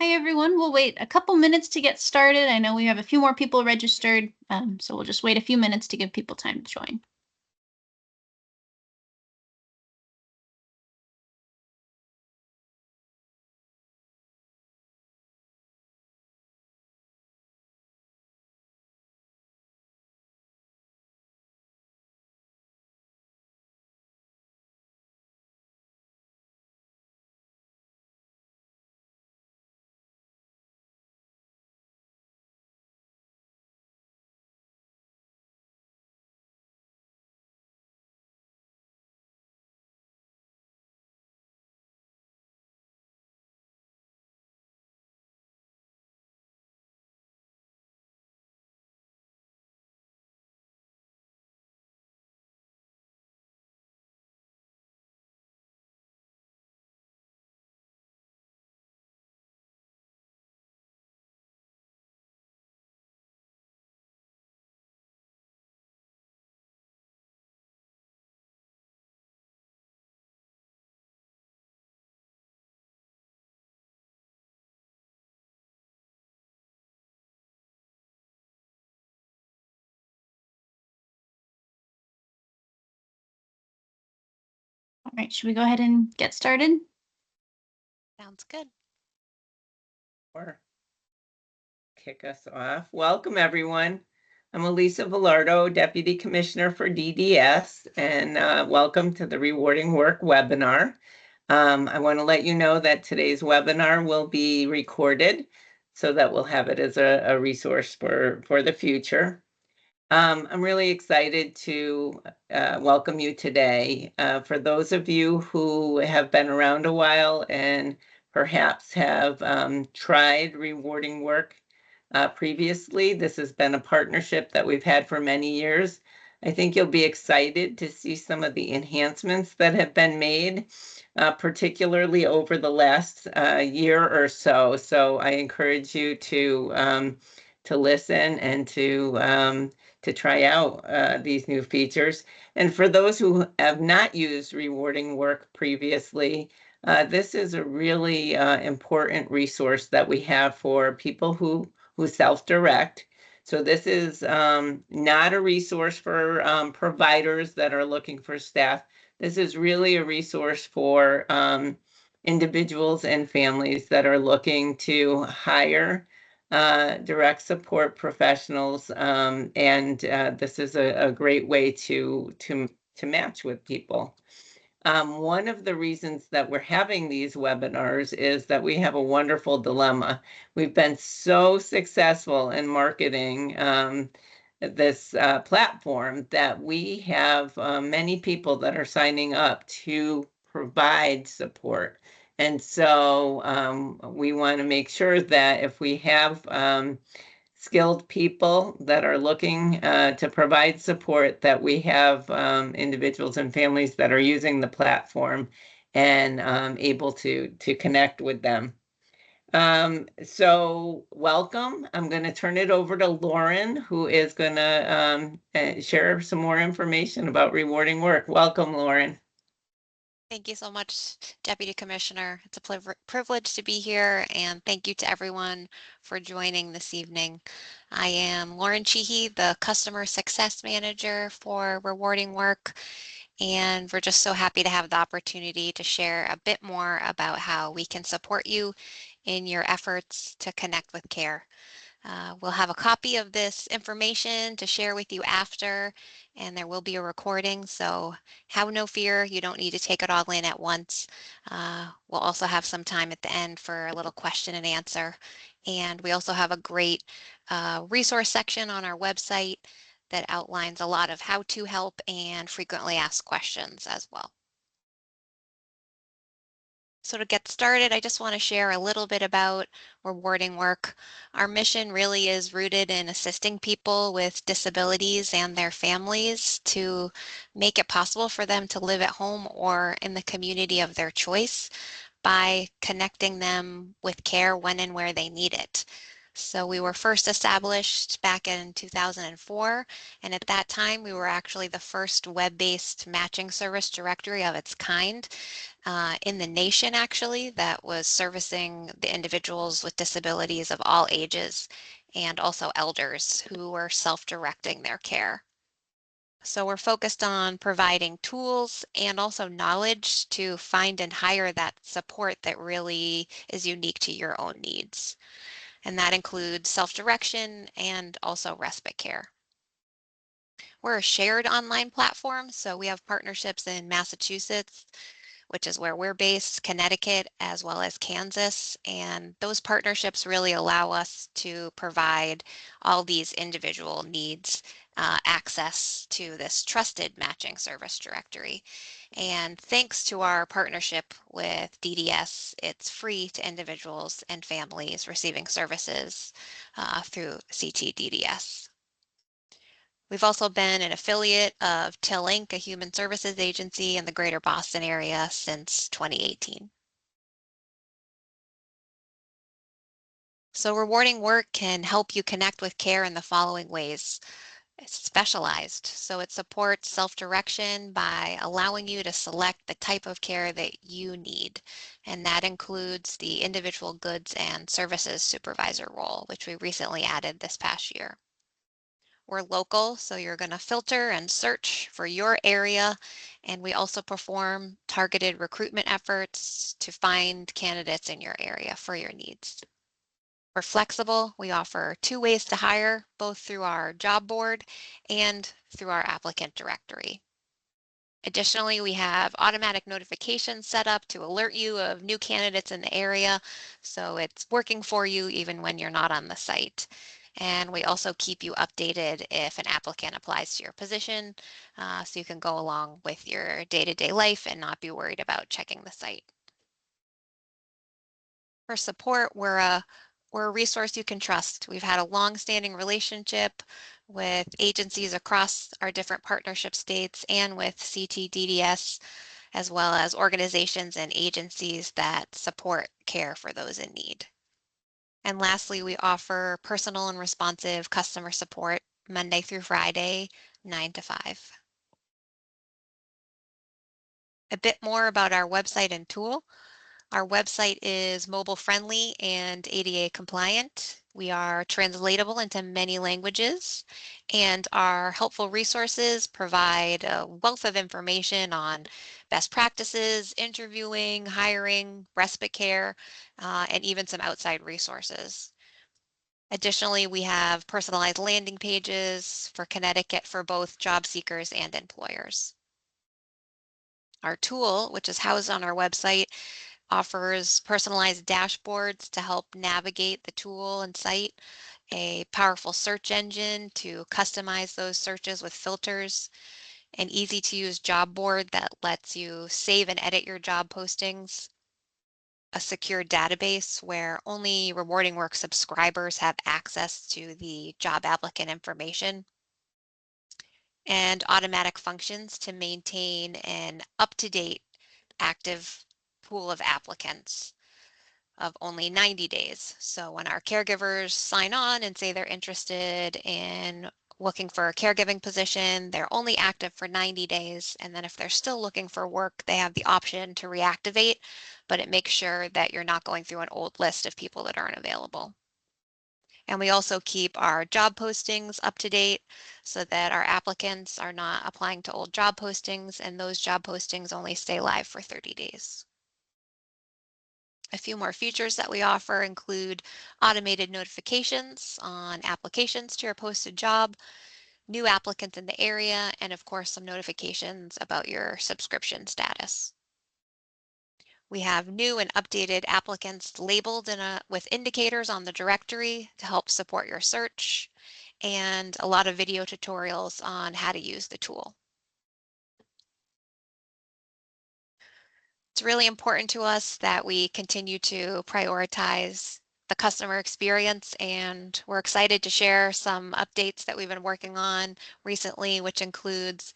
Hi, everyone. We'll wait a couple minutes to get started. I know we have a few more people registered, so we'll just wait a few minutes to give people time to join. All right, should we go ahead and get started? Sounds good. Or kick us off. Welcome, everyone. I'm Elisa Velardo, Deputy Commissioner for DDS, and welcome to the Rewarding Work webinar. I want to let you know that today's webinar will be recorded so that we'll have it as a resource for the future. I'm really excited to welcome you today. For those of you who have been around a while and perhaps have tried Rewarding Work previously, this has been a partnership that we've had for many years. I think you'll be excited to see some of the enhancements that have been made, particularly over the last year or so. So I encourage you to listen and to try out these new features. And for those who have not used Rewarding Work previously, this is a really important resource that we have for people who self-direct. So this is not a resource for providers that are looking for staff. This is really a resource for individuals and families that are looking to hire direct support professionals, and this is a great way to match with people. One of the reasons that we're having these webinars is that we have a wonderful dilemma. We've been so successful in marketing this platform that we have many people that are signing up to provide support. And so we want to make sure that if we have skilled people that are looking to provide support, that we have individuals and families that are using the platform and able to connect with them. So welcome. I'm going to turn it over to Lauren, who is going to share some more information about Rewarding Work. Welcome, Lauren. Thank you so much, Deputy Commissioner. It's a privilege to be here, and thank you to everyone for joining this evening. I am Lauren Cheehey, the Customer Success Manager for Rewarding Work, and we're just so happy to have the opportunity to share a bit more about how we can support you in your efforts to connect with care. We'll have a copy of this information to share with you after, and there will be a recording, so have no fear. You don't need to take it all in at once. We'll also have some time at the end for a little question and answer. And we also have a great resource section on our website that outlines a lot of how to help and frequently asked questions as well. So to get started, I just want to share a little bit about Rewarding Work. Our mission really is rooted in assisting people with disabilities and their families to make it possible for them to live at home or in the community of their choice by connecting them with care when and where they need it. So we were first established back in 2004, and at that time we were actually the first web-based matching service directory of its kind in the nation, actually, that was servicing the individuals with disabilities of all ages and also elders who were self-directing their care. So we're focused on providing tools and also knowledge to find and hire that support that really is unique to your own needs. And that includes self-direction and also respite care. We're a shared online platform, so we have partnerships in Massachusetts, which is where we're based, Connecticut, as well as Kansas. And those partnerships really allow us to provide all these individual needs access to this trusted matching service directory. And thanks to our partnership with DDS, it's free to individuals and families receiving services through CTDDS. We've also been an affiliate of TIL Inc., a human services agency in the greater Boston area since 2018. So rewarding work can help you connect with care in the following ways. It's specialized, so it supports self-direction by allowing you to select the type of care that you need. And that includes the individual goods and services supervisor role, which we recently added this past year. We're local, so you're going to filter and search for your area, and we also perform targeted recruitment efforts to find candidates in your area for your needs. We're flexible. We offer 2 ways to hire, both through our job board and through our applicant directory. Additionally, we have automatic notifications set up to alert you of new candidates in the area, so it's working for you even when you're not on the site. And we also keep you updated if an applicant applies to your position, so you can go along with your day-to-day life and not be worried about checking the site. For support, we're a resource you can trust. We've had a long-standing relationship with agencies across our different partnership states and with CTDDS, as well as organizations and agencies that support care for those in need. And lastly, we offer personal and responsive customer support Monday through Friday, 9 to 5. A bit more about our website and tool. Our website is mobile friendly and ADA compliant. We are translatable into many languages, and our helpful resources provide a wealth of information on best practices, interviewing, hiring, respite care, and even some outside resources. Additionally, we have personalized landing pages for Connecticut for both job seekers and employers. Our tool, which is housed on our website, offers personalized dashboards to help navigate the tool and site, a powerful search engine to customize those searches with filters, an easy to use job board that lets you save and edit your job postings, a secure database where only Rewarding Work subscribers have access to the job applicant information, and automatic functions to maintain an up-to-date active pool of applicants of only 90 days. So when our caregivers sign on and say they're interested in looking for a caregiving position, they're only active for 90 days. And then if they're still looking for work, they have the option to reactivate, but it makes sure that you're not going through an old list of people that aren't available. And we also keep our job postings up to date so that our applicants are not applying to old job postings, and those job postings only stay live for 30 days. A few more features that we offer include automated notifications on applications to your posted job, new applicants in the area, and of course, some notifications about your subscription status. We have new and updated applicants labeled with indicators on the directory to help support your search, and a lot of video tutorials on how to use the tool. It's really important to us that we continue to prioritize the customer experience, and we're excited to share some updates that we've been working on recently, which includes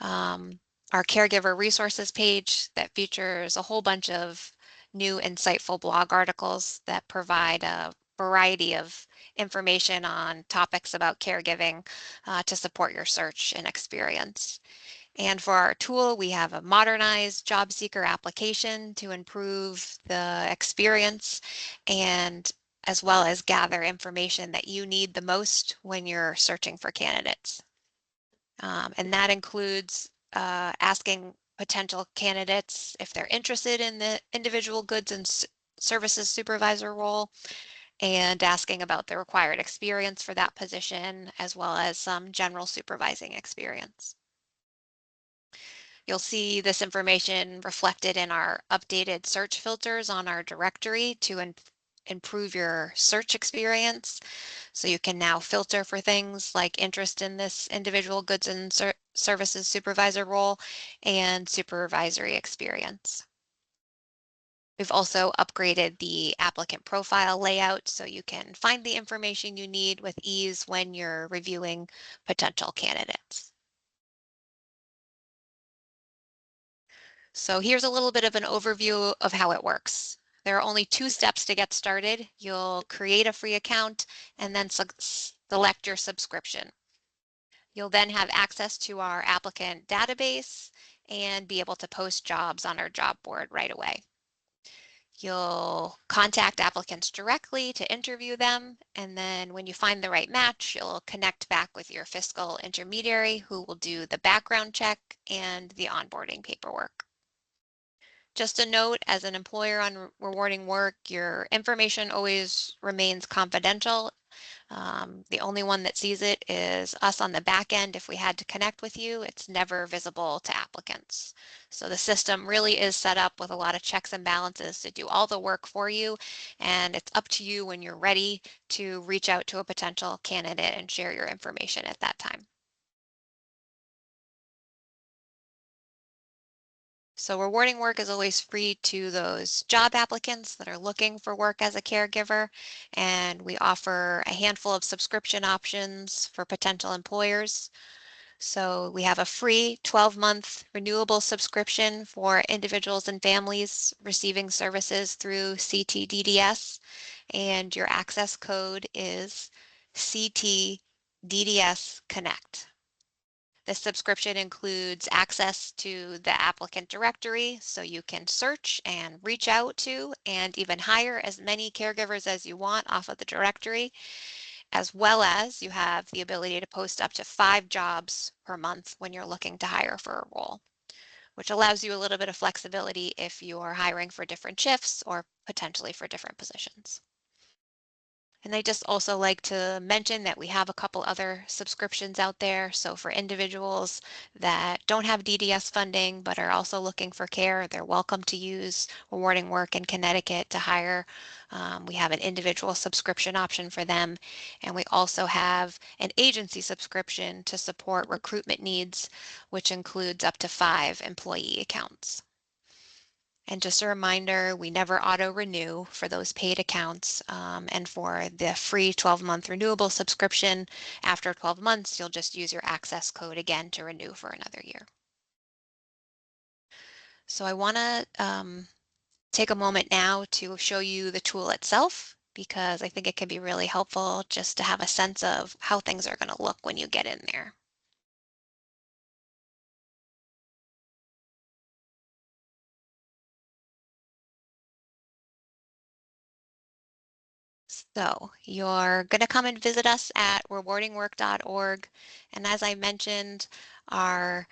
our caregiver resources page that features a whole bunch of new insightful blog articles that provide a variety of information on topics about caregiving to support your search and experience. And for our tool, we have a modernized job seeker application to improve the experience and as well as gather information that you need the most when you're searching for candidates. And that includes asking potential candidates if they're interested in the individual goods and services supervisor role, and asking about the required experience for that position, as well as some general supervising experience. You'll see this information reflected in our updated search filters on our directory to improve your search experience. So you can now filter for things like interest in this individual goods and services supervisor role and supervisory experience. We've also upgraded the applicant profile layout so you can find the information you need with ease when you're reviewing potential candidates. So here's a little bit of an overview of how it works. There are only 2 steps to get started. You'll create a free account and then select your subscription. You'll then have access to our applicant database and be able to post jobs on our job board right away. You'll contact applicants directly to interview them, and then when you find the right match, you'll connect back with your fiscal intermediary who will do the background check and the onboarding paperwork. Just a note, as an employer on Rewarding Work, your information always remains confidential. The only one that sees it is us on the back end. If we had to connect with you, it's never visible to applicants. So the system really is set up with a lot of checks and balances to do all the work for you. And it's up to you when you're ready to reach out to a potential candidate and share your information at that time. So Rewarding Work is always free to those job applicants that are looking for work as a caregiver, and we offer a handful of subscription options for potential employers. So we have a free 12-month renewable subscription for individuals and families receiving services through CTDDS, and your access code is CTDDS Connect. The subscription includes access to the applicant directory, so you can search and reach out to and even hire as many caregivers as you want off of the directory, as well as you have the ability to post up to 5 jobs per month when you're looking to hire for a role, which allows you a little bit of flexibility if you're hiring for different shifts or potentially for different positions. And I just also like to mention that we have a couple other subscriptions out there. So for individuals that don't have DDS funding but are also looking for care, they're welcome to use Rewarding Work in Connecticut to hire. We have an individual subscription option for them. And we also have an agency subscription to support recruitment needs, which includes up to 5 employee accounts. And just a reminder, we never auto renew for those paid accounts. And for the free 12-month renewable subscription, after 12 months, you'll just use your access code again to renew for another year. So I want to take a moment now to show you the tool itself, because I think it can be really helpful just to have a sense of how things are going to look when you get in there. So you're going to come and visit us at rewardingwork.org. And as I mentioned, our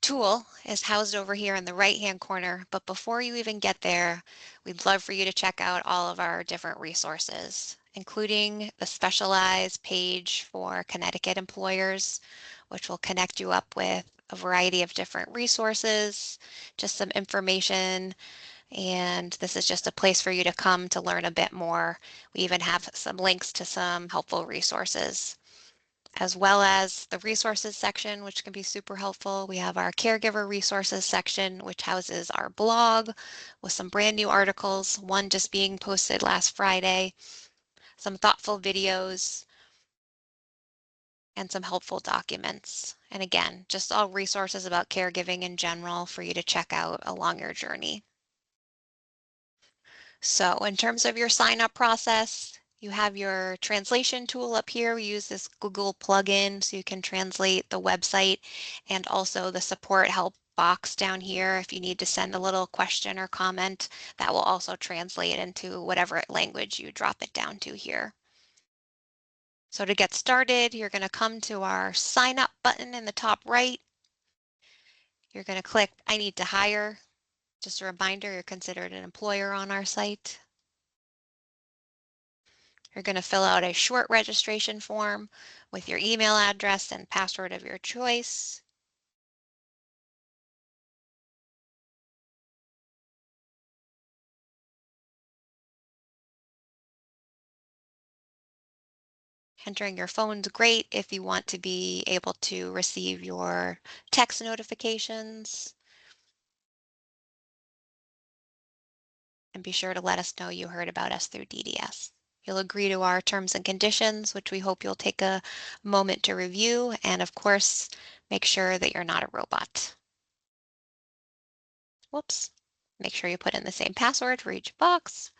tool is housed over here in the right-hand corner. But before you even get there, we'd love for you to check out all of our different resources, including the specialized page for Connecticut employers, which will connect you up with a variety of different resources, just some information. And this is just a place for you to come to learn a bit more. We even have some links to some helpful resources, as well as the resources section, which can be super helpful. We have our caregiver resources section, which houses our blog with some brand new articles, one just being posted last Friday, some thoughtful videos, and some helpful documents. And again, just all resources about caregiving in general for you to check out along your journey. So in terms of your sign up process, You have your translation tool up here. We use this Google plugin so you can translate the website, and also the support help box down here. If you need to send a little question or comment, that will also translate into whatever language you drop it down to here. So to get started, you're going to come to our sign up button in the top right. You're going to click I need to hire. Just a reminder, you're considered an employer on our site. You're going to fill out a short registration form with your email address and password of your choice. Entering your phone's great if you want to be able to receive your text notifications. And be sure to let us know you heard about us through DDS. You'll agree to our terms and conditions, which we hope you'll take a moment to review. And of course, make sure that you're not a robot. Whoops. Make sure you put in the same password for each box.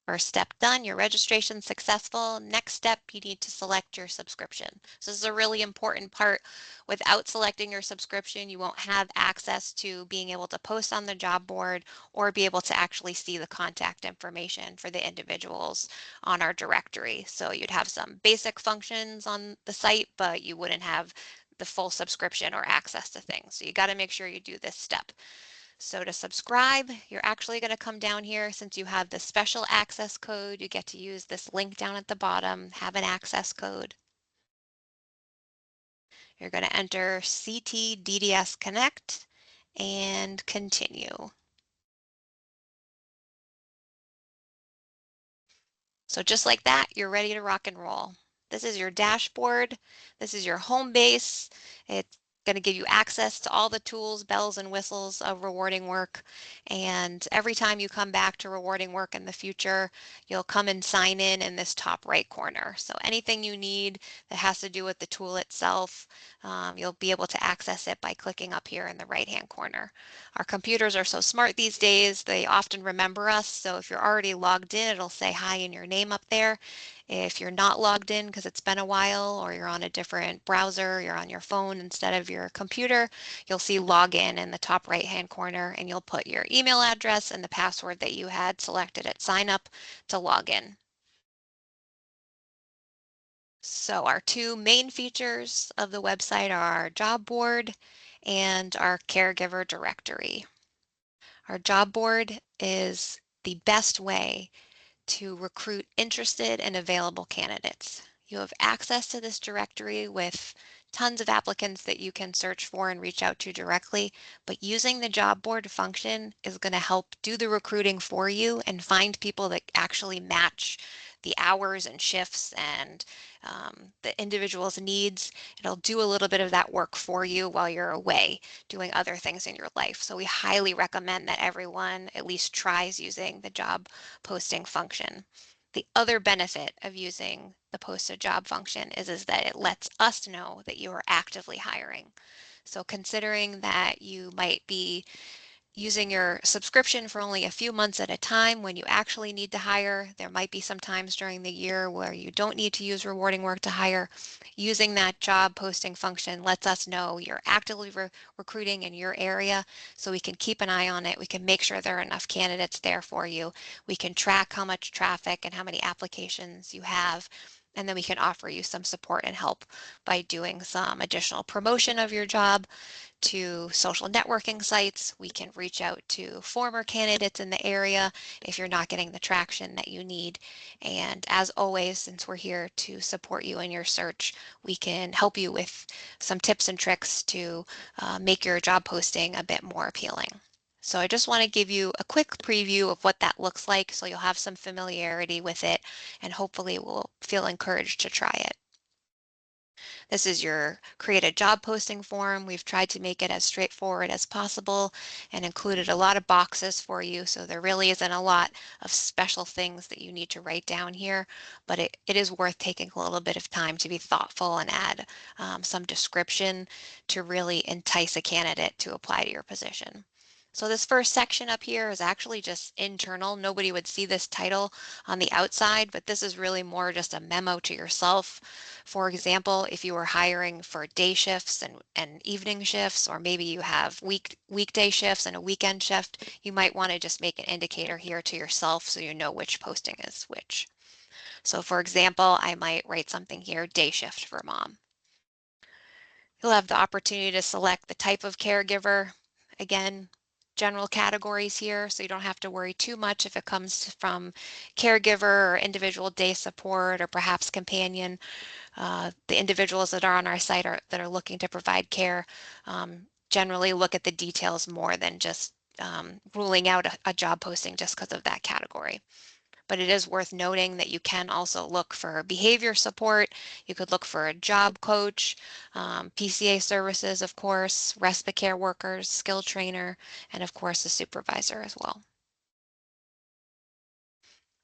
First step done, your registration successful. Next step, you need to select your subscription. So this is a really important part. Without selecting your subscription, you won't have access to being able to post on the job board or be able to actually see the contact information for the individuals on our directory. So you'd have some basic functions on the site, but you wouldn't have the full subscription or access to things. So you got to make sure you do this step. So to subscribe, you're actually going to come down here. Since you have the special access code, you get to use this link down at the bottom, have an access code. You're going to enter CTDDS Connect and continue. So just like that, you're ready to rock and roll. This is your dashboard. This is your home base. It's going to give you access to all the tools, bells and whistles of rewarding work. And every time you come back to rewarding work in the future, you'll come and sign in this top right corner. So anything you need that has to do with the tool itself, you'll be able to access it by clicking up here in the right-hand corner. Our computers are so smart these days, they often remember us. So if you're already logged in, it'll say hi in your name up there. If you're not logged in because it's been a while or you're on a different browser, you're on your phone instead of your computer, you'll see login in the top right hand corner, and you'll put your email address and the password that you had selected at sign up to log in. So our two main features of the website are our job board and our caregiver directory. Our job board is the best way to recruit interested and available candidates. You have access to this directory with tons of applicants that you can search for and reach out to directly, but using the job board function is going to help do the recruiting for you and find people that actually match the hours and shifts and the individual's needs. It'll do a little bit of that work for you while you're away doing other things in your life. So we highly recommend that everyone at least tries using the job posting function. The other benefit of using the post a job function is that it lets us know that you are actively hiring. So considering that you might be using your subscription for only a few months at a time when you actually need to hire, there might be some times during the year where you don't need to use rewarding work to hire. Using that job posting function lets us know you're actively recruiting in your area, so we can keep an eye on it. We can make sure there are enough candidates there for you. We can track how much traffic and how many applications you have, and then we can offer you some support and help by doing some additional promotion of your job to social networking sites. We can reach out to former candidates in the area if you're not getting the traction that you need. And as always, since we're here to support you in your search, we can help you with some tips and tricks to make your job posting a bit more appealing. So I just want to give you a quick preview of what that looks like so you'll have some familiarity with it and hopefully will feel encouraged to try it. This is your create a job posting form. We've tried to make it as straightforward as possible and included a lot of boxes for you. So there really isn't a lot of special things that you need to write down here, but it is worth taking a little bit of time to be thoughtful and add some description to really entice a candidate to apply to your position. So this first section up here is actually just internal. Nobody would see this title on the outside, but this is really more just a memo to yourself. For example, if you were hiring for day shifts and evening shifts, or maybe you have weekday shifts and a weekend shift, you might want to just make an indicator here to yourself so you know which posting is which. So for example, I might write something here, day shift for mom. You'll have the opportunity to select the type of caregiver. Again, general categories here, so you don't have to worry too much if it comes from caregiver or individual day support or perhaps companion. The individuals that are on our site that are looking to provide care generally look at the details more than just ruling out a job posting just because of that category. But it is worth noting that you can also look for behavior support. You could look for a job coach, PCA services, of course, respite care workers, skill trainer, and of course a supervisor as well.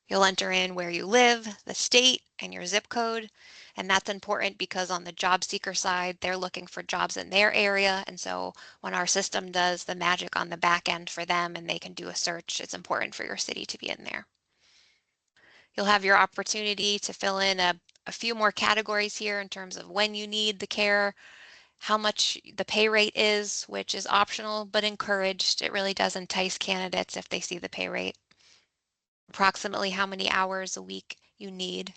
You'll enter in where you live, the state, and your zip code. And that's important because on the job seeker side, they're looking for jobs in their area. And so when our system does the magic on the back end for them and they can do a search, it's important for your city to be in there. You'll have your opportunity to fill in a few more categories here in terms of when you need the care, how much the pay rate is, which is optional but encouraged. It really does entice candidates if they see the pay rate. Approximately how many hours a week you need.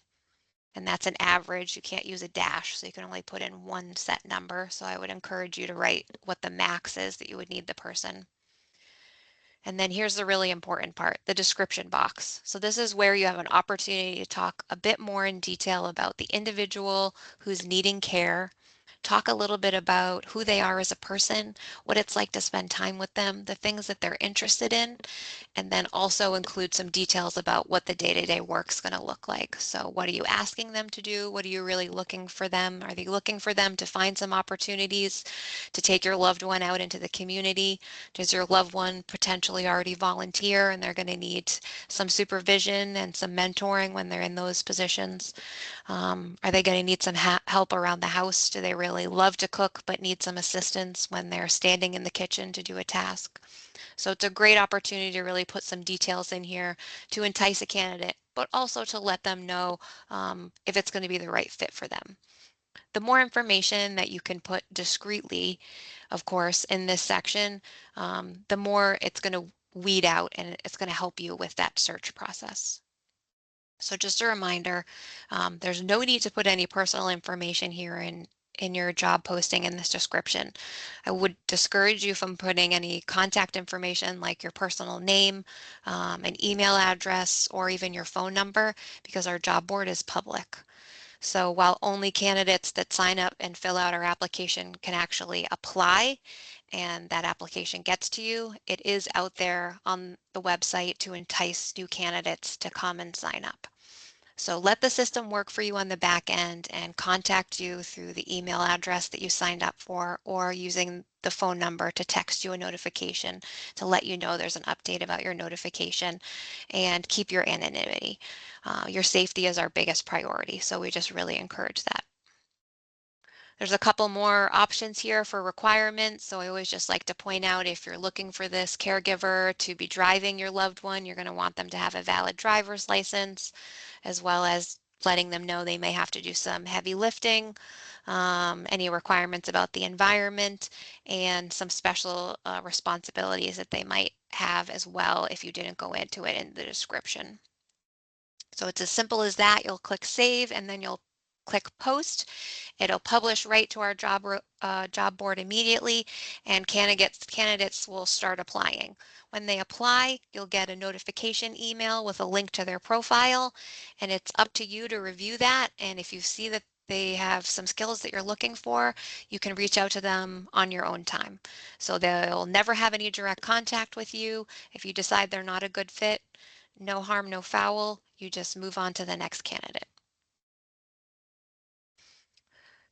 And that's an average. You can't use a dash, so you can only put in one set number. So I would encourage you to write what the max is that you would need the person. And then here's the really important part, the description box. So this is where you have an opportunity to talk a bit more in detail about the individual who's needing care. Talk a little bit about who they are as a person, what it's like to spend time with them, the things that they're interested in, and then also include some details about what the day-to-day work's going to look like. So what are you asking them to do? What are you really looking for them? Are they looking for them to find some opportunities to take your loved one out into the community? Does your loved one potentially already volunteer and they're going to need some supervision and some mentoring when they're in those positions? Are they going to need some help around the house? Do they really love to cook but need some assistance when they're standing in the kitchen to do a task? So it's a great opportunity to really put some details in here to entice a candidate, but also to let them know if it's going to be the right fit for them. The more information that you can put discreetly, of course, in this section, the more it's going to weed out and it's going to help you with that search process. So just a reminder, there's no need to put any personal information here in your job posting in this description. I would discourage you from putting any contact information like your personal name, an email address, or even your phone number because our job board is public. So while only candidates that sign up and fill out our application can actually apply and that application gets to you, it is out there on the website to entice new candidates to come and sign up. So let the system work for you on the back end and contact you through the email address that you signed up for or using the phone number to text you a notification to let you know there's an update about your notification and keep your anonymity. Your safety is our biggest priority, so we just really encourage that. There's a couple more options here for requirements. So I always just like to point out if you're looking for this caregiver to be driving your loved one, you're going to want them to have a valid driver's license, as well as letting them know they may have to do some heavy lifting, any requirements about the environment, and some special responsibilities that they might have as well if you didn't go into it in the description. So it's as simple as that. You'll click save and then you'll click post. It'll publish right to our job board immediately and candidates will start applying. When they apply, you'll get a notification email with a link to their profile and it's up to you to review that. And if you see that they have some skills that you're looking for, you can reach out to them on your own time. So they'll never have any direct contact with you. If you decide they're not a good fit, no harm, no foul. You just move on to the next candidate.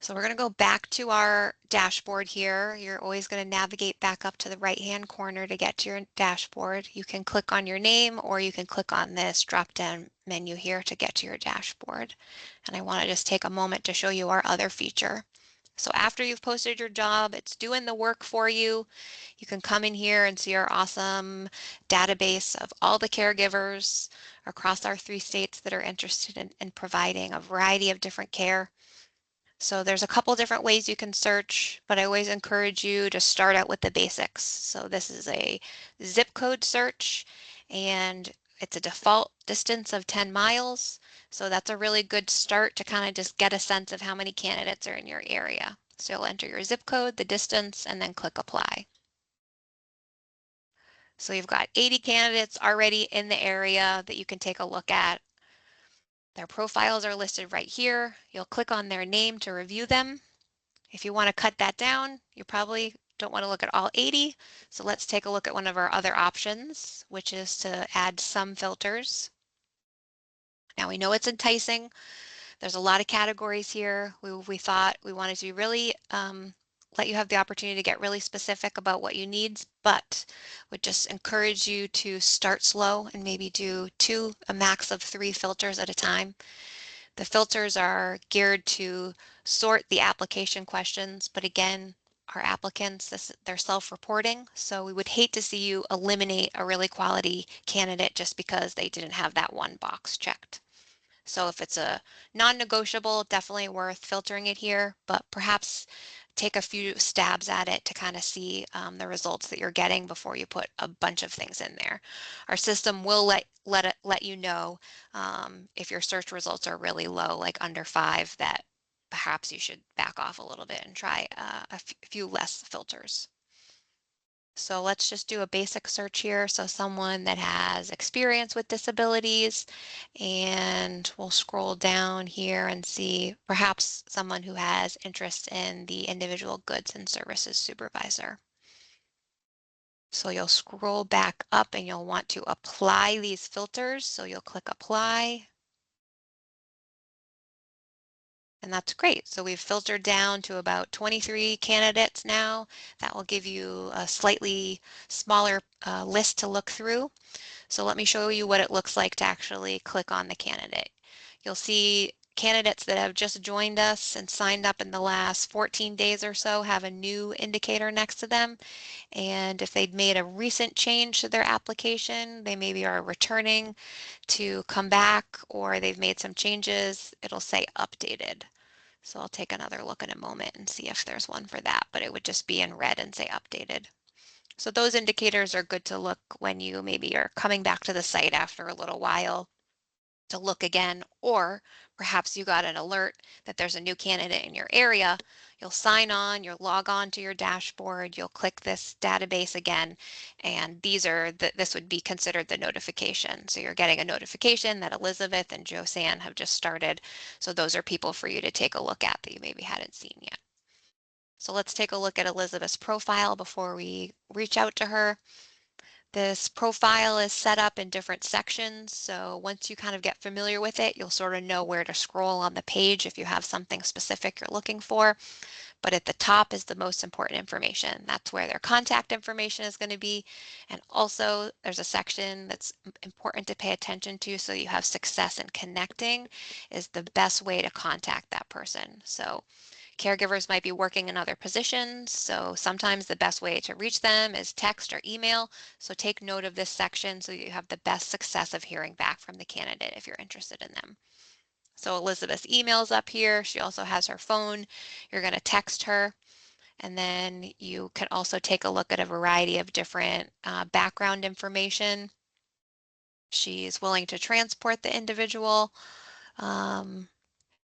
So we're going to go back to our dashboard here. You're always going to navigate back up to the right-hand corner to get to your dashboard. You can click on your name or you can click on this drop-down menu here to get to your dashboard. And I want to just take a moment to show you our other feature. So after you've posted your job, it's doing the work for you. You can come in here and see our awesome database of all the caregivers across our 3 states that are interested in providing a variety of different care. So there's a couple different ways you can search, but I always encourage you to start out with the basics. So this is a zip code search and it's a default distance of 10 miles. So that's a really good start to kind of just get a sense of how many candidates are in your area. So you'll enter your zip code, the distance, and then click apply. So you've got 80 candidates already in the area that you can take a look at. Their profiles are listed right here. You'll click on their name to review them. If you want to cut that down, you probably don't want to look at all 80. So let's take a look at one of our other options, which is to add some filters. Now we know it's enticing. There's a lot of categories here. We thought we wanted to really let you have the opportunity to get really specific about what you need, but would just encourage you to start slow and maybe do a max of 3 filters at a time. The filters are geared to sort the application questions, but again, our applicants, they're self-reporting, so we would hate to see you eliminate a really quality candidate just because they didn't have that one box checked. So if it's a non-negotiable, definitely worth filtering it here, but perhaps take a few stabs at it to kind of see the results that you're getting before you put a bunch of things in there. Our system will let you know if your search results are really low, like under 5, that perhaps you should back off a little bit and try a few less filters. So let's just do a basic search here. So someone that has experience with disabilities, and we'll scroll down here and see perhaps someone who has interest in the individual goods and services supervisor. So you'll scroll back up and you'll want to apply these filters. So you'll click apply. And that's great. So we've filtered down to about 23 candidates now. That will give you a slightly smaller list to look through. So let me show you what it looks like to actually click on the candidate. You'll see candidates that have just joined us and signed up in the last 14 days or so have a new indicator next to them. And if they'd made a recent change to their application, they maybe are returning to come back, or they've made some changes, it'll say updated. So I'll take another look in a moment and see if there's one for that, but it would just be in red and say updated. So those indicators are good to look when you maybe are coming back to the site after a little while to look again, or perhaps you got an alert that there's a new candidate in your area. You'll sign on, you'll log on to your dashboard, you'll click this database again, and this would be considered the notification. So you're getting a notification that Elizabeth and Josanne have just started. So those are people for you to take a look at that you maybe hadn't seen yet. So let's take a look at Elizabeth's profile before we reach out to her. This profile is set up in different sections, so once you kind of get familiar with it, you'll sort of know where to scroll on the page if you have something specific you're looking for. But at the top is the most important information. That's where their contact information is going to be. And also there's a section that's important to pay attention to, so you have success in connecting is the best way to contact that person. So caregivers might be working in other positions, so sometimes the best way to reach them is text or email. So take note of this section so you have the best success of hearing back from the candidate if you're interested in them. So Elizabeth's email's up here. She also has her phone. You're going to text her. And then you can also take a look at a variety of different background information. She's willing to transport the individual.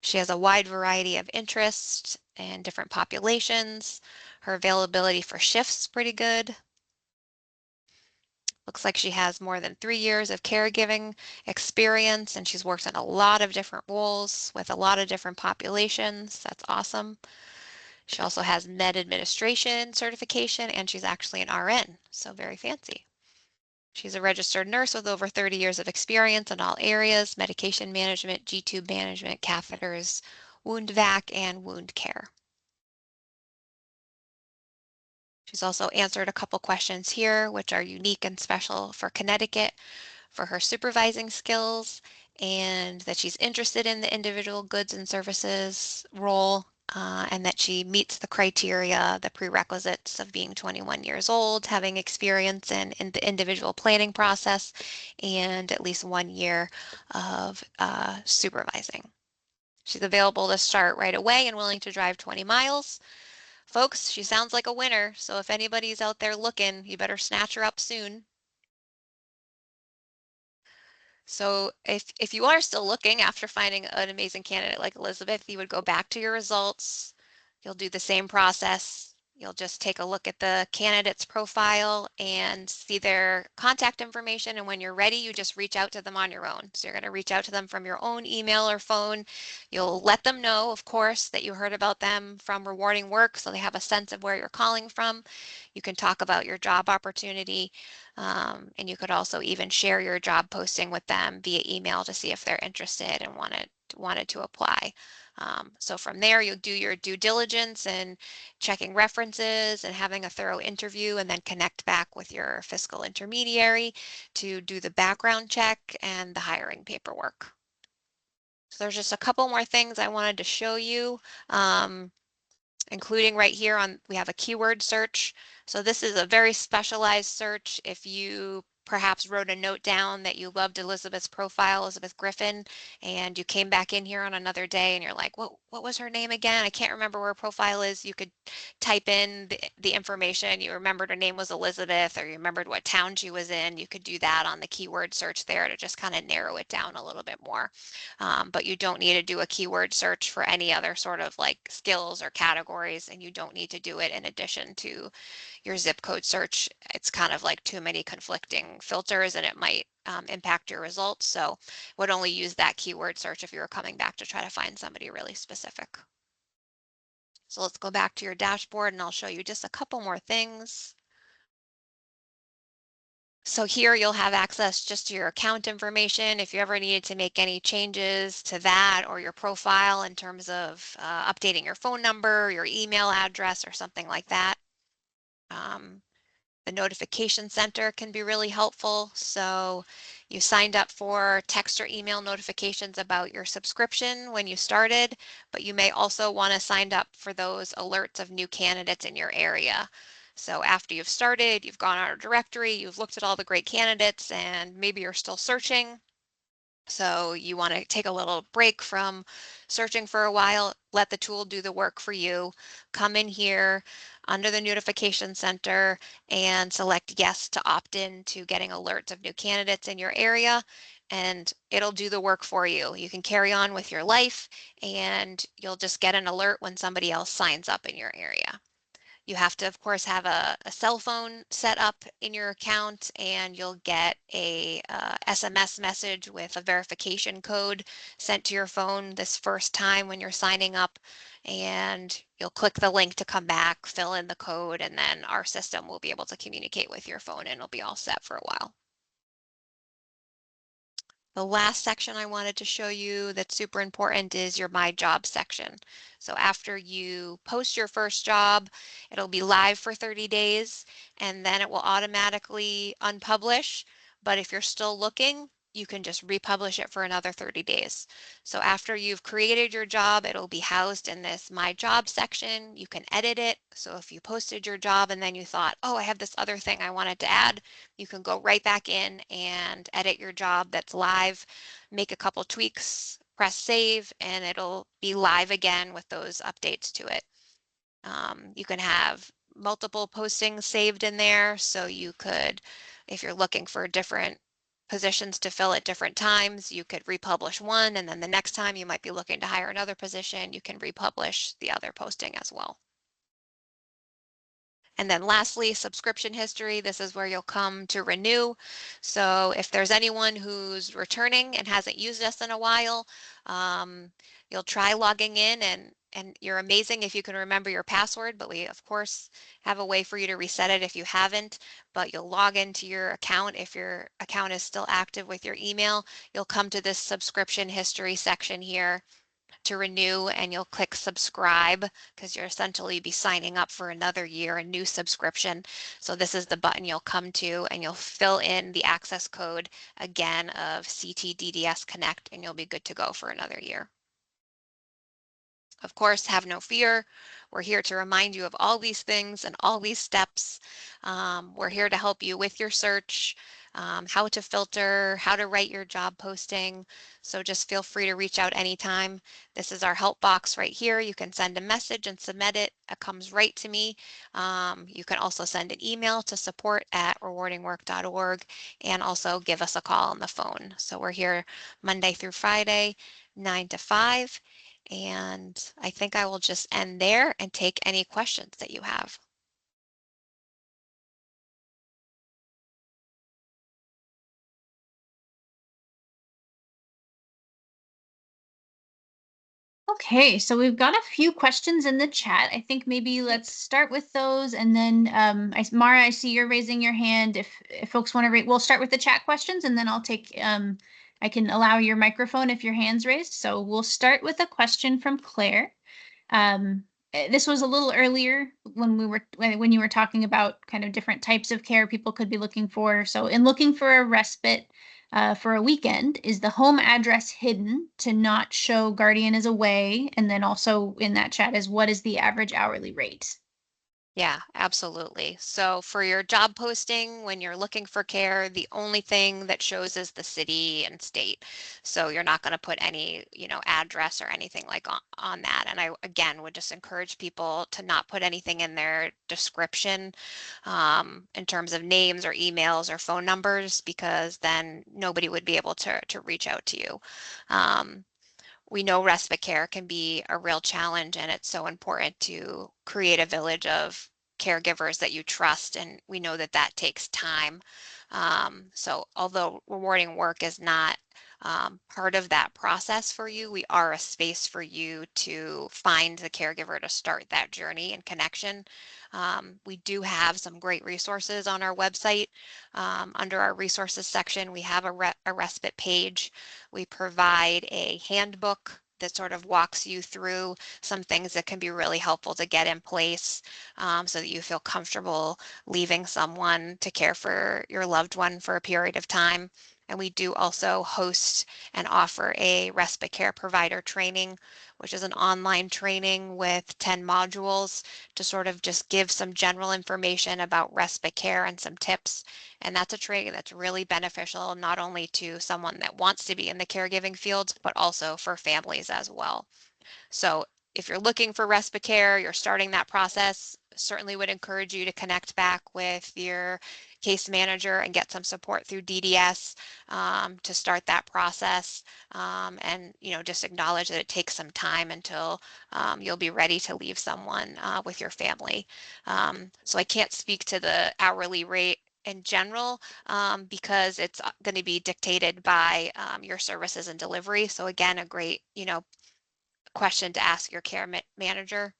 She has a wide variety of interests and different populations. Her availability for shifts is pretty good. Looks like she has more than 3 years of caregiving experience, and she's worked in a lot of different roles with a lot of different populations. That's awesome. She also has med administration certification, and she's actually an RN, so very fancy. She's a registered nurse with over 30 years of experience in all areas: medication management, G-tube management, catheters, wound vac, and wound care. She's also answered a couple questions here, which are unique and special for Connecticut, for her supervising skills, and that she's interested in the individual goods and services role, and that she meets the criteria, the prerequisites of being 21 years old, having experience in the individual planning process, and at least 1 year of supervising. She's available to start right away and willing to drive 20 miles. Folks, she sounds like a winner, so if anybody's out there looking, you better snatch her up soon. So if you are still looking after finding an amazing candidate like Elizabeth, you would go back to your results. You'll do the same process. You'll just take a look at the candidate's profile and see their contact information. And when you're ready, you just reach out to them on your own. So you're going to reach out to them from your own email or phone. You'll let them know, of course, that you heard about them from Rewarding Work, so they have a sense of where you're calling from. You can talk about your job opportunity. And you could also even share your job posting with them via email to see if they're interested and wanted to apply. So from there, you'll do your due diligence and checking references and having a thorough interview, and then connect back with your fiscal intermediary to do the background check and the hiring paperwork. So there's just a couple more things I wanted to show you. Including right here we have a keyword search. So this is a very specialized search. If you perhaps wrote a note down that you loved Elizabeth's profile, Elizabeth Griffin, and you came back in here on another day and you're like, what was her name again? I can't remember where her profile is. You could type in the information. You remembered her name was Elizabeth, or you remembered what town she was in. You could do that on the keyword search there to just kind of narrow it down a little bit more. But you don't need to do a keyword search for any other sort of like skills or categories, and you don't need to do it in addition to your zip code search. It's kind of like too many conflicting filters and it might impact your results. So would only use that keyword search if you were coming back to try to find somebody really specific. So let's go back to your dashboard and I'll show you just a couple more things. So here you'll have access just to your account information. If you ever needed to make any changes to that or your profile in terms of updating your phone number, your email address, or something like that. The notification center can be really helpful. So you signed up for text or email notifications about your subscription when you started, but you may also want to sign up for those alerts of new candidates in your area. So after you've started, you've gone on our directory, you've looked at all the great candidates, and maybe you're still searching. So you want to take a little break from searching for a while, let the tool do the work for you. Come in here under the notification center and select yes to opt in to getting alerts of new candidates in your area, and it'll do the work for you. You can carry on with your life and you'll just get an alert when somebody else signs up in your area. You have to, of course, have a cell phone set up in your account, and you'll get a SMS message with a verification code sent to your phone this first time when you're signing up. And you'll click the link to come back, fill in the code, and then our system will be able to communicate with your phone and it'll be all set for a while. The last section I wanted to show you that's super important is your My Job section. So after you post your first job, it'll be live for 30 days and then it will automatically unpublish. But if you're still looking, you can just republish it for another 30 days. So after you've created your job, it'll be housed in this My Job section. You can edit it. So if you posted your job and then you thought, oh, I have this other thing I wanted to add, you can go right back in and edit your job that's live, make a couple tweaks, press save, and it'll be live again with those updates to it. You can have multiple postings saved in there. So you could, if you're looking for different positions to fill at different times, you could republish one, and then the next time you might be looking to hire another position, you can republish the other posting as well. And then lastly, subscription history. This is where you'll come to renew. So if there's anyone who's returning and hasn't used us in a while, you'll try logging in, and you're amazing if you can remember your password, but we of course have a way for you to reset it if you haven't. But you'll log into your account. If your account is still active with your email, you'll come to this subscription history section here. to renew, and you'll click subscribe because you're essentially be signing up for another year, a new subscription. So this is the button you'll come to, and you'll fill in the access code again of CTDDS Connect, and you'll be good to go for another year. Of course, have no fear. We're here to remind you of all these things and all these steps. We're here to help you with your search, how to filter, how to write your job posting. So just feel free to reach out anytime. This is our help box right here. You can send a message and submit it. It comes right to me. You can also send an email to support@rewardingwork.org and also give us a call on the phone. So we're here Monday through Friday, 9 to 5. And I think I will just end there and take any questions that you have. Okay, so we've got a few questions in the chat. I think maybe let's start with those, and then Mara, I see you're raising your hand. If folks want to read, we'll start with the chat questions, and then I'll take I can allow your microphone if your hand's raised. So we'll start with a question from Claire. This was a little earlier when you were talking about kind of different types of care people could be looking for. So in looking for a respite for a weekend, is the home address hidden to not show guardian is away? And then also in that chat is what is the average hourly rate? Yeah, absolutely. So for your job posting, when you're looking for care, the only thing that shows is the city and state. So you're not going to put any, address or anything like on that. And I, again, would just encourage people to not put anything in their description in terms of names or emails or phone numbers, because then nobody would be able to reach out to you. We know respite care can be a real challenge, and it's so important to create a village of caregivers that you trust, and we know that that takes time. So although rewarding work is not part of that process for you, we are a space for you to find the caregiver to start that journey and connection. We do have some great resources on our website. Under our resources section, we have a respite page. We provide a handbook that sort of walks you through some things that can be really helpful to get in place so that you feel comfortable leaving someone to care for your loved one for a period of time. And we do also host and offer a respite care provider training, which is an online training with 10 modules to sort of just give some general information about respite care and some tips. And that's a training that's really beneficial, not only to someone that wants to be in the caregiving field, but also for families as well. So if you're looking for respite care, you're starting that process, certainly would encourage you to connect back with your case manager and get some support through DDS to start that process. And, just acknowledge that it takes some time until you'll be ready to leave someone with your family. So I can't speak to the hourly rate in general because it's going to be dictated by your services and delivery. So again, a great, question to ask your care manager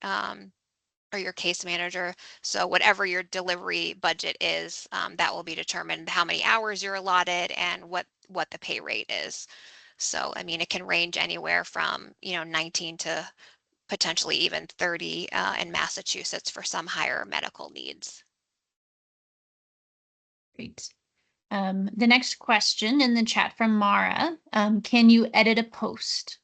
or your case manager. So whatever your delivery budget is, that will be determined how many hours you're allotted and what the pay rate is. So, I mean, it can range anywhere from, 19 to potentially even 30 in Massachusetts for some higher medical needs. Great. The next question in the chat from Mara, can you edit a post?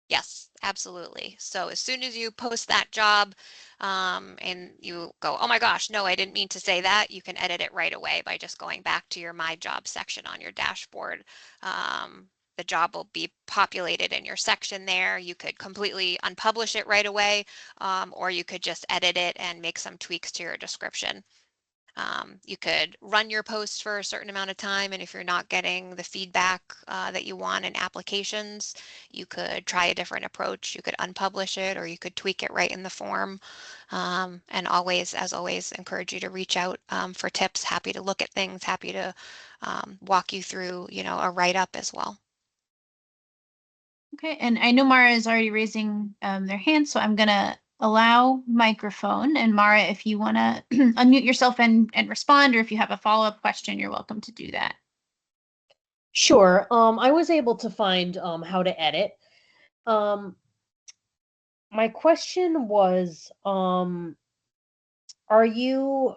Yes, absolutely. So as soon as you post that job and you go, oh my gosh, no, I didn't mean to say that, you can edit it right away by just going back to your My Job section on your dashboard. The job will be populated in your section there. You could completely unpublish it right away, or you could just edit it and make some tweaks to your description. You could run your post for a certain amount of time, and if you're not getting the feedback that you want in applications, you could try a different approach. You could unpublish it, or you could tweak it right in the form. And always, as always, encourage you to reach out for tips. Happy to look at things, happy to walk you through, a write-up as well. Okay, and I know Mara is already raising their hand, so I'm gonna allow microphone. And Mara, if you want to unmute yourself and respond, or if you have a follow-up question, you're welcome to do that. Sure. I was able to find how to edit. My question was, are you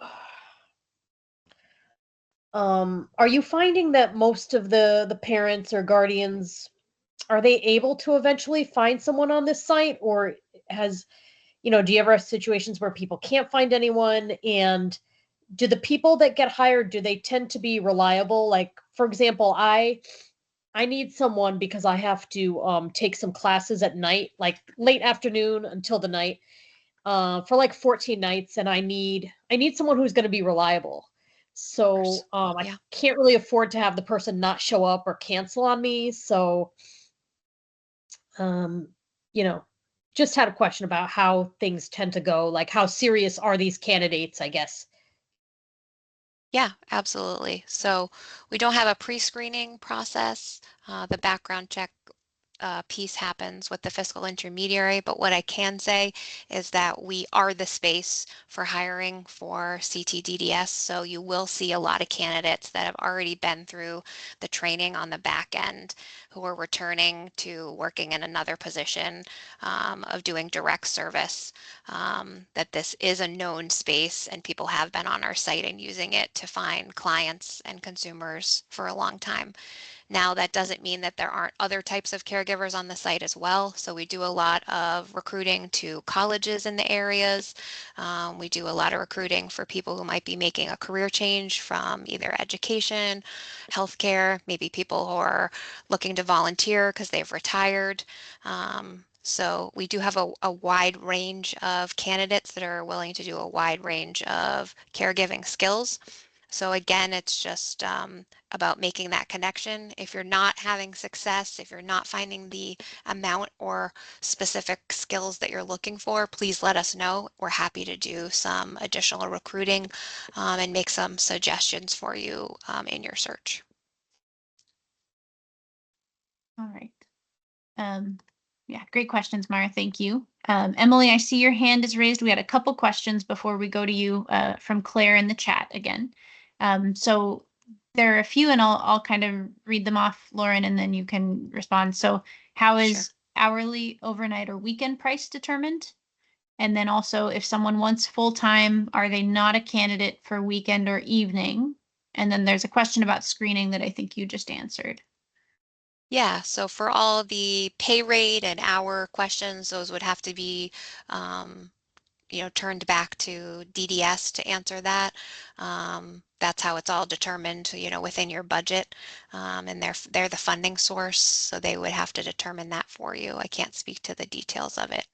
finding that most of the parents or guardians, are they able to eventually find someone on this site, or has, do you ever have situations where people can't find anyone? And do the people that get hired, do they tend to be reliable? Like, for example, I need someone because I have to take some classes at night, like late afternoon until the night, for like 14 nights, and I need someone who's going to be reliable. course. So I Yeah. can't really afford to have the person not show up or cancel on me. So um, you know, just had a question about how things tend to go. Like, how serious are these candidates, I guess. Yeah, absolutely. So we don't have a pre-screening process. The background check piece happens with the fiscal intermediary, but what I can say is that we are the space for hiring for CTDDS. So you will see a lot of candidates that have already been through the training on the back end who are returning to working in another position of doing direct service. That this is a known space and people have been on our site and using it to find clients and consumers for a long time. Now, that doesn't mean that there aren't other types of caregivers on the site as well. So we do a lot of recruiting to colleges in the areas. We do a lot of recruiting for people who might be making a career change from either education, healthcare, maybe people who are looking to volunteer because they've retired. So we do have a wide range of candidates that are willing to do a wide range of caregiving skills. So again, it's just about making that connection. If you're not having success, if you're not finding the amount or specific skills that you're looking for, please let us know. We're happy to do some additional recruiting and make some suggestions for you in your search. All right. Yeah, great questions, Mara. Thank you. Emily, I see your hand is raised. We had a couple questions before we go to you from Claire in the chat again. So there are a few, and I'll kind of read them off, Lauren, and then you can respond. So how is Sure. hourly, overnight, or weekend price determined? And then also, if someone wants full-time, are they not a candidate for weekend or evening? And then there's a question about screening that I think you just answered. Yeah, so for all the pay rate and hour questions, those would have to be turned back to DDS to answer that. That's how it's all determined, within your budget. And they're the funding source, so they would have to determine that for you. I can't speak to the details of it.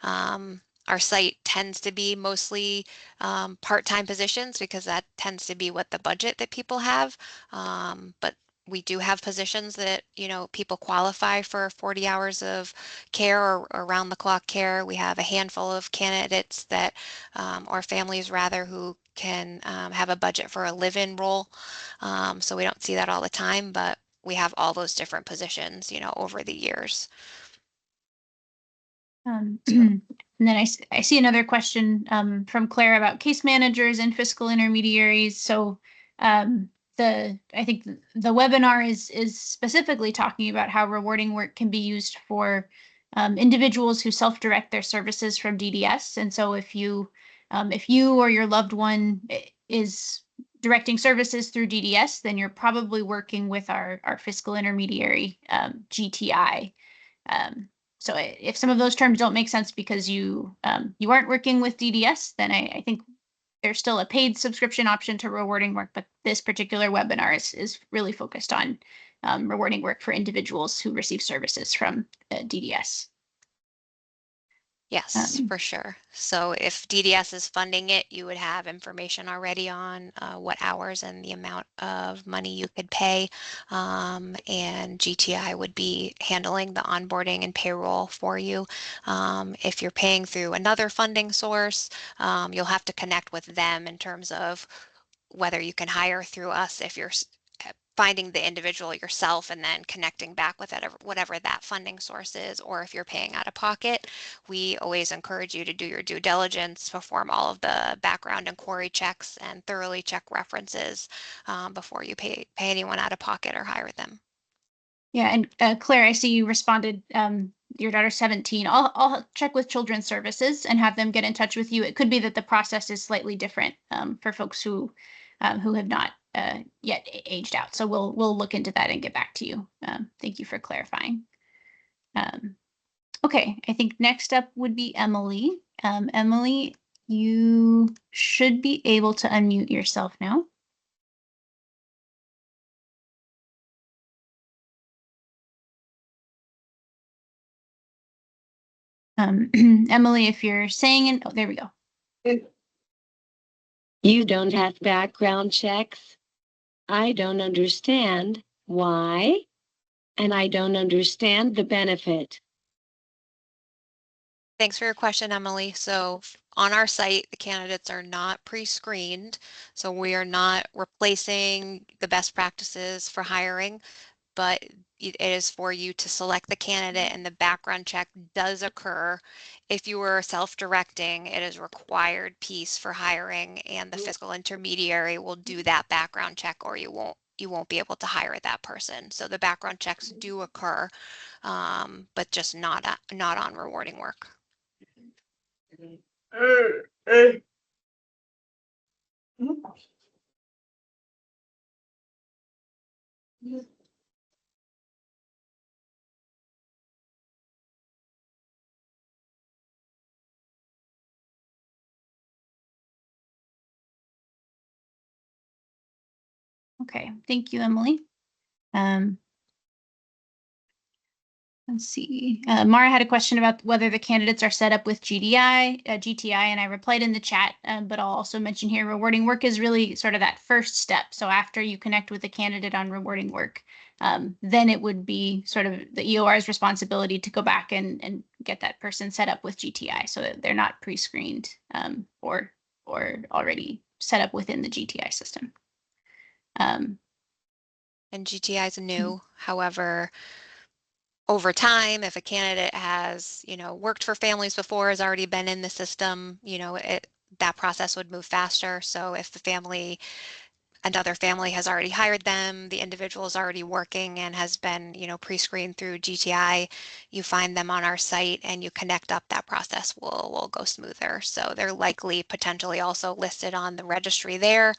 Our site tends to be mostly part-time positions because that tends to be what the budget that people have. But we do have positions that, people qualify for 40 hours of care or around the clock care. We have a handful of candidates that, or families rather, who can have a budget for a live-in role. So we don't see that all the time, but we have all those different positions, over the years. And then I see another question from Claire about case managers and fiscal intermediaries. So I think the webinar is specifically talking about how rewarding work can be used for individuals who self-direct their services from DDS. And so if you or your loved one is directing services through DDS, then you're probably working with our fiscal intermediary, GTI. So if some of those terms don't make sense because you aren't working with DDS, then I think there's still a paid subscription option to rewarding work, but this particular webinar is really focused on rewarding work for individuals who receive services from DDS. Yes, for sure. So if DDS is funding it, you would have information already on what hours and the amount of money you could pay. And GTI would be handling the onboarding and payroll for you. If you're paying through another funding source, you'll have to connect with them in terms of whether you can hire through us if you're finding the individual yourself and then connecting back with it, whatever that funding source is, or if you're paying out of pocket. We always encourage you to do your due diligence, perform all of the background inquiry checks, and thoroughly check references before you pay anyone out of pocket or hire them. Yeah, and Claire, I see you responded your daughter's 17, I'll check with Children's Services and have them get in touch with you. It could be that the process is slightly different for folks who have not yet aged out. So we'll look into that and get back to you. Thank you for clarifying. Okay, I think next up would be Emily. Emily, you should be able to unmute yourself now. Emily, if you're saying, oh, there we go. You don't have background checks. I don't understand why, and I don't understand the benefit. Thanks for your question, Emily. So on our site, the candidates are not pre-screened. So we are not replacing the best practices for hiring, but it is for you to select the candidate, and the background check does occur. If you are self-directing, it is a required piece for hiring, and the fiscal intermediary will do that background check, or you won't be able to hire that person. So the background checks do occur, but just not on rewarding work. Okay, thank you, Emily. Let's see. Mara had a question about whether the candidates are set up with GTI, and I replied in the chat, but I'll also mention here, rewarding work is really sort of that first step. So after you connect with the candidate on rewarding work, then it would be sort of the EOR's responsibility to go back and get that person set up with GTI so that they're not pre-screened or already set up within the GTI system. And GTI is new. However, over time, if a candidate has, worked for families before, has already been in the system, that process would move faster. So if the family, another family has already hired them, the individual is already working and has been, pre-screened through GTI, you find them on our site and you connect up, that process will go smoother. So they're likely potentially also listed on the registry there.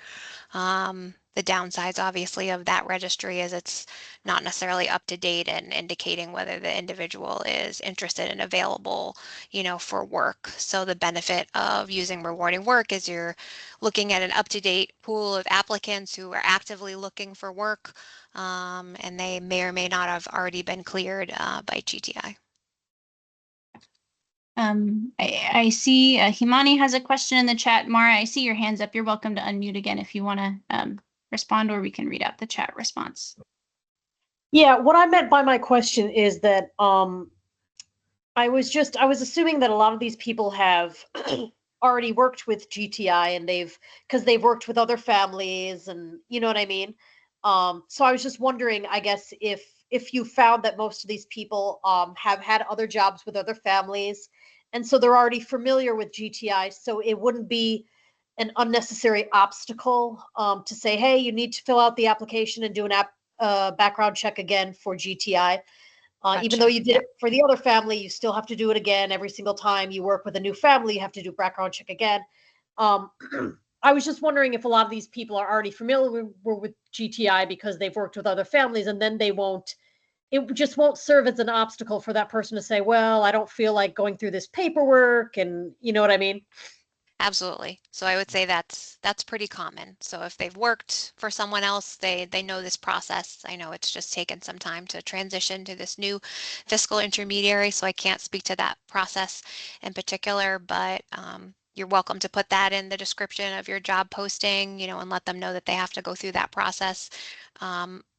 The downsides, obviously, of that registry is it's not necessarily up to date and indicating whether the individual is interested and available, for work. So the benefit of using rewarding work is you're looking at an up-to-date pool of applicants who are actively looking for work, and they may or may not have already been cleared by GTI. I see Himani has a question in the chat. Mara, I see your hands up. You're welcome to unmute again if you want to respond, or we can read out the chat response. Yeah, what I meant by my question is that I was assuming that a lot of these people have already worked with GTI and because they've worked with other families, and you know what I mean? So I was just wondering, I guess, if you found that most of these people have had other jobs with other families, and so they're already familiar with GTI, so it wouldn't be an unnecessary obstacle to say, hey, you need to fill out the application and do an background check again for GTI. Even though you did it for the other family, you still have to do it again every single time you work with a new family. You have to do background check again. I was just wondering if a lot of these people are already familiar with GTI because they've worked with other families, and then it just won't serve as an obstacle for that person to say, well, I don't feel like going through this paperwork, and you know what I mean? Absolutely. So I would say that's pretty common. So if they've worked for someone else, they know this process. I know it's just taken some time to transition to this new fiscal intermediary, so I can't speak to that process in particular, but you're welcome to put that in the description of your job posting, and let them know that they have to go through that process.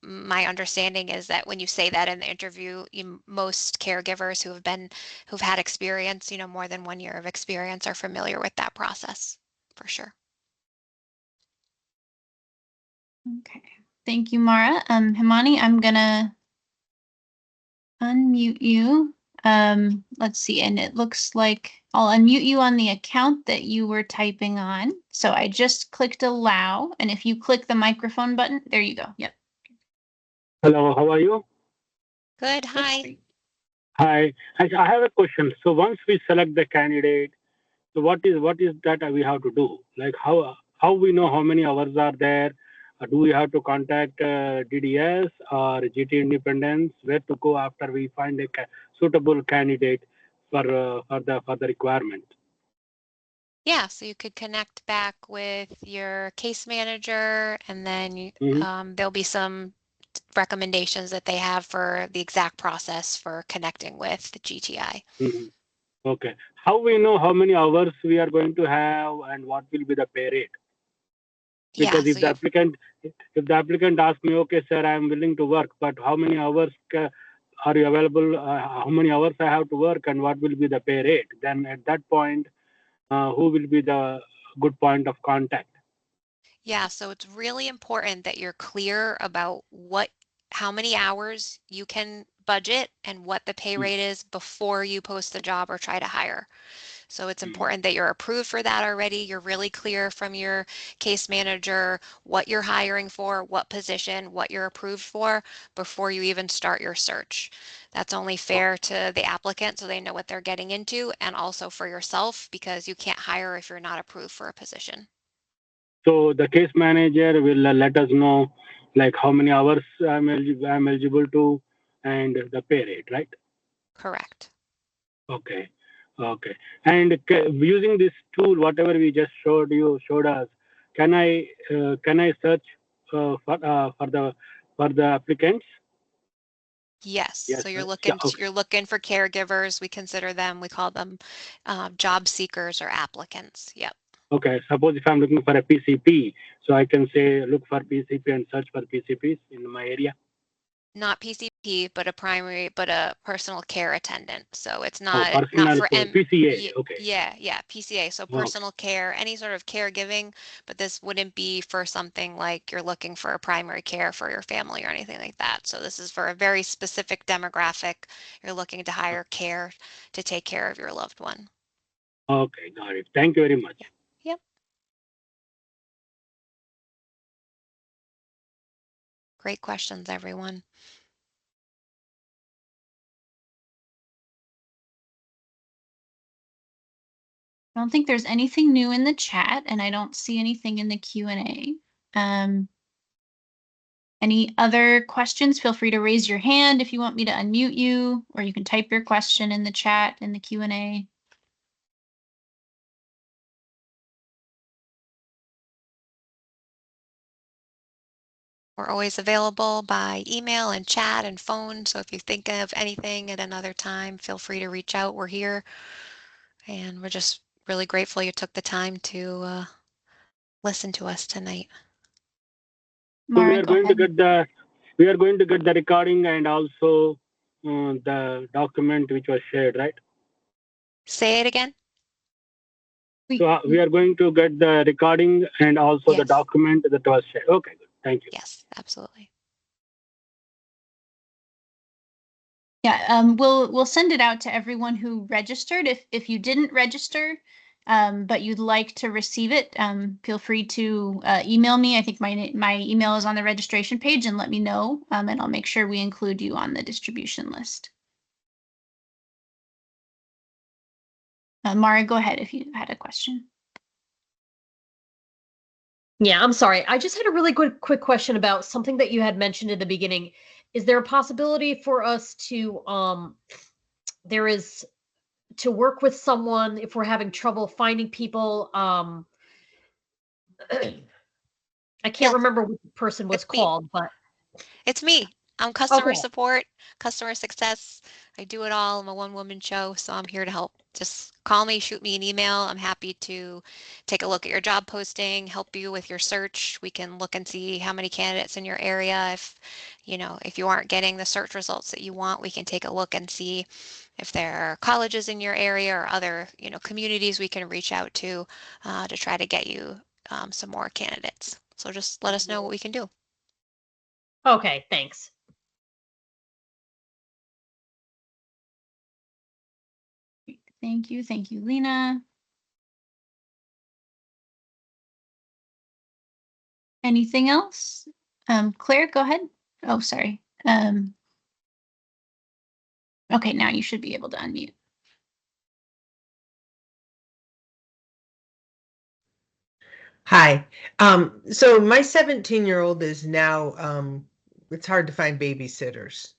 My understanding is that when you say that in the interview, most caregivers who've had experience, more than 1 year of experience, are familiar with that process for sure. Okay, thank you, Mara. Himani, I'm gonna unmute you. Let's see, and it looks like I'll unmute you on the account that you were typing on. So I just clicked allow, and if you click the microphone button, there you go. Yep. Hello, how are you? Good. Hi. Hi, I have a question. So once we select the candidate, so what is that we have to do? Like how we know how many hours are there? Do we have to contact DDS or GT Independence? Where to go after we find a suitable candidate for the requirement? Yeah, so you could connect back with your case manager and then Mhm. there'll be some recommendations that they have for the exact process for connecting with the GTI. Mhm. Okay. How we know how many hours we are going to have and what will be the pay rate? Yeah, Because so you have, if the applicant asks me, okay, sir, I am willing to work, but how many hours are you available? How many hours I have to work, and what will be the pay rate? Then at that point, who will be the good point of contact? yeah, so it's really important that you're clear about how many hours you can budget and what the pay rate is before you post the job or try to hire. So it's important that you're approved for that already. You're really clear from your case manager what you're hiring for, what position, what you're approved for before you even start your search. That's only fair to the applicant so they know what they're getting into, and also for yourself because you can't hire if you're not approved for a position. So the case manager will let us know like how many hours I'm eligible to and the pay rate, right? Correct. Okay. Okay. And using this tool, whatever we just showed us, can I search for the applicants? Yes. Yes. So Yeah. Okay. you're looking for caregivers. We consider them, we call them job seekers or applicants. Yep. Okay. Suppose if I'm looking for a PCP, so I can say look for PCP and search for PCPs in my area. Not PCP, but a personal care attendant. So it's Oh, not personal for care, PCA. Okay. yeah, PCA. So Okay. personal care, any sort of caregiving, but this wouldn't be for something like you're looking for a primary care for your family or anything like that. So this is for a very specific demographic. You're looking to hire care to take care of your loved one. Okay. Got it. Thank you very much. Yep. Great questions, everyone. I don't think there's anything new in the chat, and I don't see anything in the Q&A. Any other questions? Feel free to raise your hand if you want me to unmute you, or you can type your question in the chat in the Q&A. We're always available by email and chat and phone. So if you think of anything at another time, feel free to reach out. We're here. And we're just really grateful you took the time to listen to us tonight. So Mara, go ahead. we are going to get the recording and also the document which was shared, right? Say it again. So we are going to get the recording and also the Yes. document that was shared. Okay, good. Thank you. Yes, absolutely. Yeah, we'll send it out to everyone who registered. If you didn't register, but you'd like to receive it, feel free to email me. I think my email is on the registration page, and let me know, and I'll make sure we include you on the distribution list. Mara, go ahead if you had a question. Yeah, I'm sorry. I just had a really quick question about something that you had mentioned in the beginning. Is there a possibility for us to work with someone if we're having trouble finding people? I can't Yes, remember what the person was it's me. called, but It's me. I'm customer okay. support, customer success. I do it all. I'm a one-woman show, so I'm here to help. Just call me, shoot me an email. I'm happy to take a look at your job posting, help you with your search. We can look and see how many candidates in your area. If you aren't getting the search results that you want, we can take a look and see if there are colleges in your area or other, communities we can reach out to try to get you some more candidates. So just let us know what we can do. Okay, thanks. Thank you, Lena. Anything else? Claire, go ahead. Oh, sorry. Okay, now you should be able to unmute. Hi. So my 17-year-old is now, it's hard to find babysitters.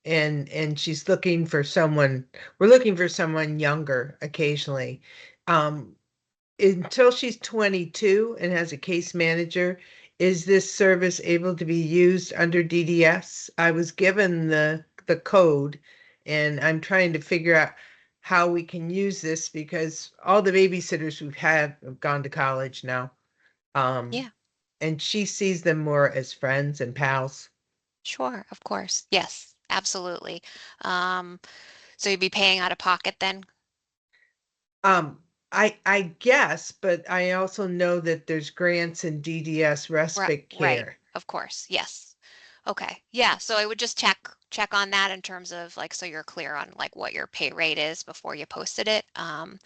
And she's looking for someone, we're looking for someone younger occasionally. Until she's 22 and has a case manager, is this service able to be used under DDS? I was given the code and I'm trying to figure out how we can use this because all the babysitters we've had have gone to college now. Yeah. And she sees them more as friends and pals. Sure, of course. Yes, absolutely. So you'd be paying out of pocket then? I guess, but I also know that there's grants and DDS respite Right, care. of course. Yes. Okay. Yeah, so I would just check on that in terms of like so you're clear on like what your pay rate is before you posted it. And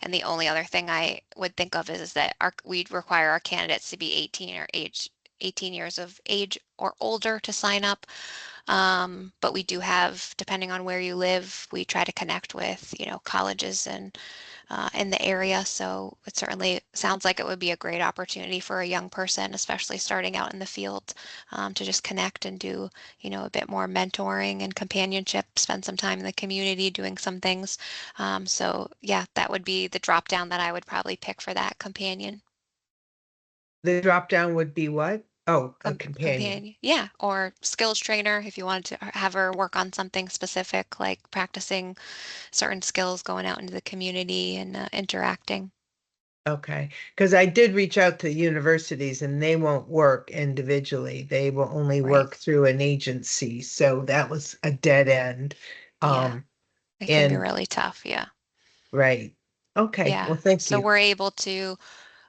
the only other thing I would think of is that we'd require our candidates to be 18 years of age or older to sign up. But we do have, depending on where you live, we try to connect with, colleges and in the area. So it certainly sounds like it would be a great opportunity for a young person, especially starting out in the field, to just connect and do, a bit more mentoring and companionship, spend some time in the community doing some things. So yeah, that would be the drop down that I would probably pick for that companion. The drop down would be what? Oh, a companion. Yeah, or skills trainer if you wanted to have her work on something specific, like practicing certain skills, going out into the community and interacting. Okay, because I did reach out to universities and they won't work individually. They will only Right. work through an agency. So that was a dead end. Yeah. It can be And really tough. Yeah. right. Okay, Yeah. well, thank So you. we're able to,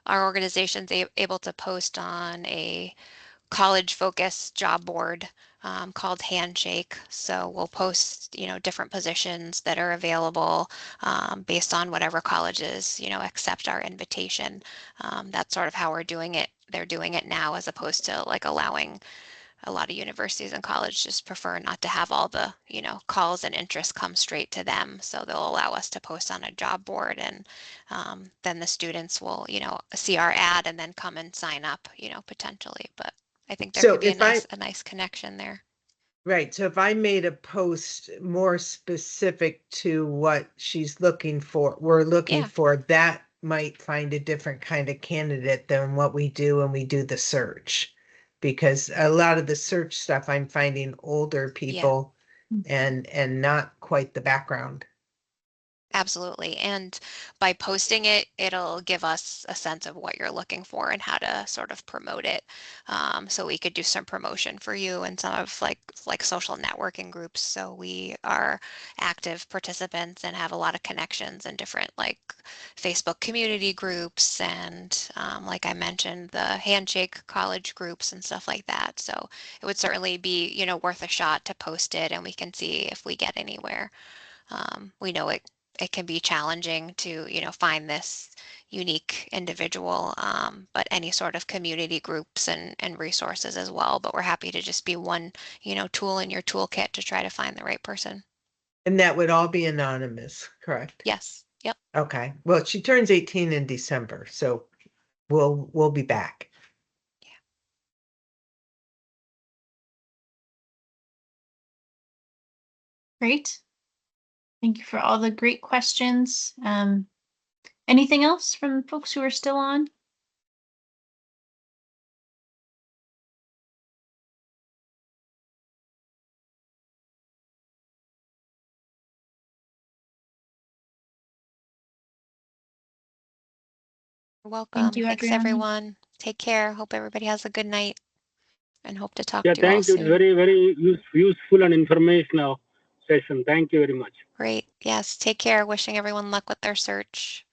our organization's able to post on a college focused job board called Handshake. So we'll post, different positions that are available based on whatever colleges, accept our invitation. That's sort of how we're doing it. They're doing it now as opposed to like allowing a lot of universities and colleges just prefer not to have all the, calls and interests come straight to them. So they'll allow us to post on a job board and then the students will, see our ad and then come and sign up, potentially. But I think there So could be if I, a nice connection there. right, so if I made a post more specific to what she's looking for, we're looking Yeah. for, that might find a different kind of candidate than what we do when we do the search. Because a lot of the search stuff, I'm finding older people and not quite the background. Absolutely. And by posting it, it'll give us a sense of what you're looking for and how to sort of promote it. So we could do some promotion for you and some of like social networking groups. So we are active participants and have a lot of connections in different like Facebook community groups and like I mentioned, the Handshake college groups and stuff like that. So it would certainly be, worth a shot to post it and we can see if we get anywhere. We know it can be challenging to, find this unique individual, but any sort of community groups and resources as well. But we're happy to just be one, tool in your toolkit to try to find the right person. And that would all be anonymous, correct? Yes. Yep. Okay, well, she turns 18 in December, so we'll be back. Great. Thank you for all the great questions. Anything else from folks who are still on? Welcome. Thank you, Thanks, Adriana. everyone. Take care. Hope everybody has a good night and hope to talk Yeah, to you all thank you. It's soon. very, very useful and informational session. Thank you very much. Great. Yes. Take care. Wishing everyone luck with their search.